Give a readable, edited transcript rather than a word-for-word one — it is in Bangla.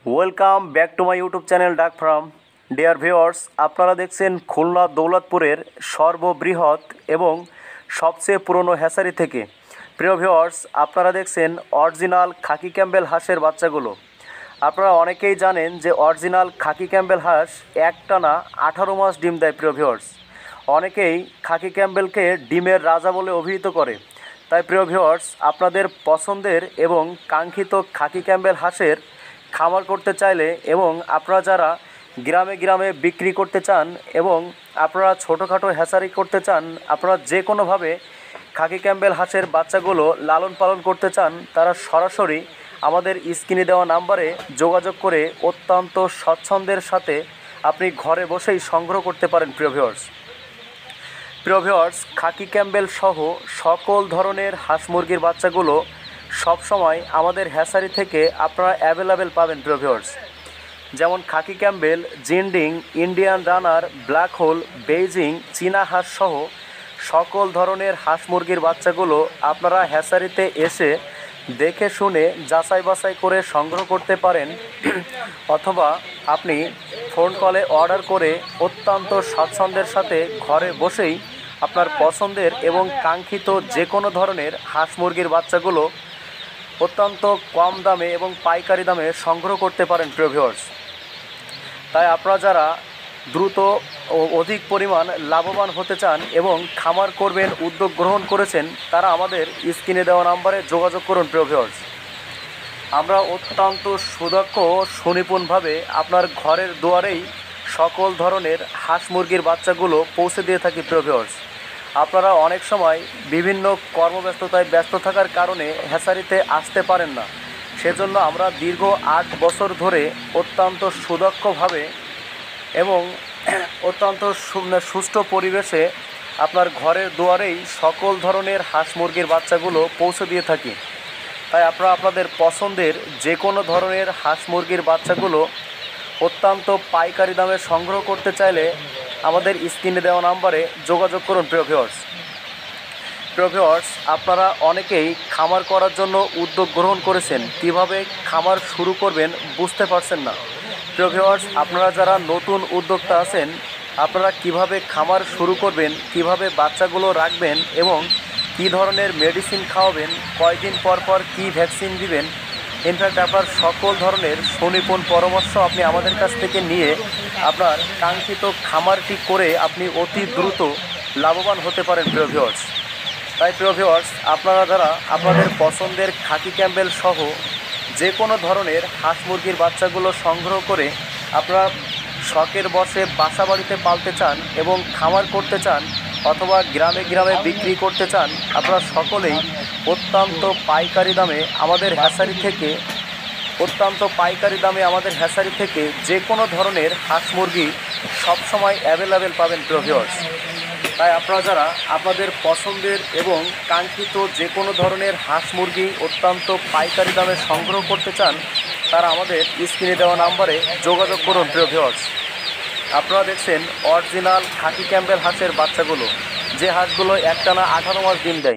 Welcome back to my YouTube channel ডাক ফার্ম। ডিয়ার ভিউয়ার্স, আপনারা দেখছেন খুলনা দৌলতপুরের সর্ববৃহৎ এবং সবচেয়ে পুরনো হ্যাচারি থেকে। প্রিয় ভিউয়ার্স, আপনারা দেখছেন অরিজিনাল খাকি ক্যাম্বেল হাঁসের বাচ্চাগুলো। আপনারা অনেকেই জানেন যে অরিজিনাল খাকি ক্যাম্বেল হাঁস একটানা 18 মাস ডিম দেয়। প্রিয় ভিউয়ার্স, অনেকেই খাকি ক্যাম্বেলকে ডিমের রাজা বলে অভিহিত করে। তাই প্রিয় ভিউয়ার্স, আপনাদের পছন্দের এবং কাঙ্ক্ষিত খাকি ক্যাম্বেল হাঁসের খামার করতে চাইলে এবং আপনারা যারা গ্রামে গ্রামে বিক্রি করতে চান এবং আপনারা ছোটোখাটো হ্যাচারি করতে চান, আপনারা যে কোনোভাবে খাকি ক্যাম্বেল হাঁসের বাচ্চাগুলো লালন পালন করতে চান, তারা সরাসরি আমাদের স্ক্রিনে দেওয়া নাম্বারে যোগাযোগ করে অত্যন্ত স্বচ্ছন্দের সাথে আপনি ঘরে বসেই সংগ্রহ করতে পারেন। প্রিয় ভিউয়ার্স, খাকি ক্যাম্বেল সহ সকল ধরনের হাঁস মুরগির বাচ্চাগুলো সবসময় আমাদের হ্যাচারি থেকে আপনারা অ্যাভেলেবেল পাবেন। প্রিয় ভিউয়ার্স, যেমন khaki Campbell, Jinding, Indian runner, black hole, Beijing, চীনা হাঁস সহ সকল ধরনের হাঁস মুরগির বাচ্চাগুলো আপনারা হ্যাচারিতে এসে দেখে শুনে যাচাই বাছাই করে সংগ্রহ করতে পারেন অথবা আপনি ফোন কলে অর্ডার করে অত্যন্ত স্বাচ্ছন্দ্যের সাথে ঘরে বসেই আপনার পছন্দের এবং কাঙ্ক্ষিত যে কোনো ধরনের হাঁস মুরগির বাচ্চাগুলো অত্যন্ত কম দামে এবং পাইকারি দামে সংগ্রহ করতে পারেন। প্রিয় ভিউয়ার্স, তাই আপনারা যারা দ্রুত ও অধিক পরিমাণ লাভবান হতে চান এবং খামার করবেন উদ্যোগ গ্রহণ করেছেন, তারা আমাদের স্ক্রিনে দেওয়া নাম্বারে যোগাযোগ করুন। প্রিয় ভিউয়ার্স, আমরা অত্যন্ত সুদক্ষ সুনিপুণভাবে আপনার ঘরের দুয়ারেই সকল ধরনের হাঁস মুরগির বাচ্চাগুলো পৌঁছে দিয়ে থাকি। প্রিয় ভিউয়ার্স, আপনারা অনেক সময় বিভিন্ন কর্মব্যস্ততায় ব্যস্ত থাকার কারণে হ্যাচারিতে আসতে পারেন না, সেজন্য আমরা দীর্ঘ 8 বছর ধরে অত্যন্ত সুদক্ষভাবে এবং অত্যন্ত সুষ্ঠু পরিবেশে আপনার ঘরের দুয়ারেই সকল ধরনের হাঁস মুরগির বাচ্চাগুলো পৌঁছে দিয়ে থাকি। তাই আপনারা আপনাদের পছন্দের যে কোনো ধরনের হাঁস মুরগির বাচ্চাগুলো অত্যন্ত পাইকারি দামে সংগ্রহ করতে চাইলে আমাদের স্ক্রিনে দেওয়া নাম্বারে যোগাযোগ করুন। প্রিয় ভিউয়ার্স, আপনারা অনেকেই খামার করার জন্য উদ্যোগ গ্রহণ করেছেন, কিভাবে খামার শুরু করবেন বুঝতে পারছেন না। প্রিয় ভিউয়ার্স, আপনারা যারা নতুন উদ্যোক্তা আছেন, আপনারা কিভাবে খামার শুরু করবেন, কিভাবে বাচ্চাগুলো রাখবেন এবং কী ধরনের মেডিসিন খাওয়াবেন, কয়দিন পর পর কী ভ্যাকসিন দিবেন, ইনফ্যাক্ট আপনার সকল ধরনের সুনিপুণ পরামর্শ আপনি আমাদের কাছ থেকে নিয়ে আপনার কাঙ্ক্ষিত খামারটি করে আপনি অতি দ্রুত লাভবান হতে পারেন। প্রিয় ভিউয়ার্স, তাই প্রিয় ভিউয়ার্স, আপনারা যারা আপনাদের পছন্দের খাকি ক্যাম্বেল সহ যে কোনো ধরনের হাঁস মুরগির বাচ্চাগুলো সংগ্রহ করে আপনারা শখের বশে বাসা বাড়িতে পালতে চান এবং খামার করতে চান অথবা গ্রামে গ্রামে বিক্রি করতে চান, আপনারা সকলেই অত্যন্ত পাইকারি দামে আমাদের হ্যাচারি থেকে যে কোনো ধরনের হাঁস মুরগি সবসময় অ্যাভেলেবেল পাবেন। প্রিয় ভিউয়ার্স, তাই আপনারা যারা আপনাদের পছন্দের এবং কাঙ্ক্ষিত যে কোনো ধরনের হাঁস মুরগি অত্যন্ত পাইকারি দামে সংগ্রহ করতে চান, তারা আমাদের স্ক্রিনে দেওয়া নাম্বারে যোগাযোগ করুন। প্রিয় ভিউয়ার্স, আপনারা দেখছেন অরিজিনাল খাকি ক্যাম্বেল হাঁসের বাচ্চাগুলো, যে হাঁসগুলো একটানা 18 মাস ডিম দেয়।